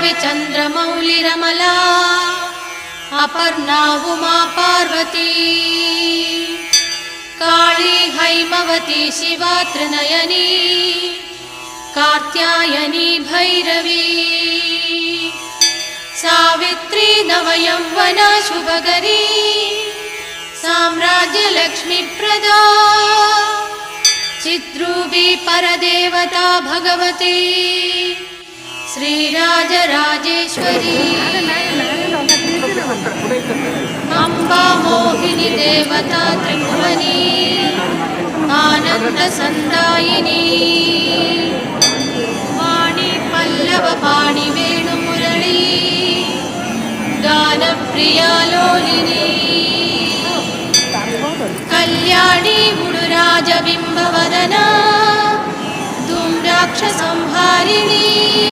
शाम्भवी चन्द्रमौलिरमला अपर्णा उमा पार्वती काली हैमवती शिवा त्रिनयनी कात्यायनी भैरवी सावित्री नवयौवना शुभकरी साम्राज्यलक्ष्मीप्रदा चिद्रूपी परदेवता भगवती श्रीराजराजेश्वरी अम्बा मोहिनी देवता त्रिभुवनी आनन्दसन्दायिनी वाणी पल्लवपाणि वेणुमुरळी गानप्रिया लोलिनी कल्याणी मुडुराजबिम्बवदना धूम्राक्षसंहारिणी।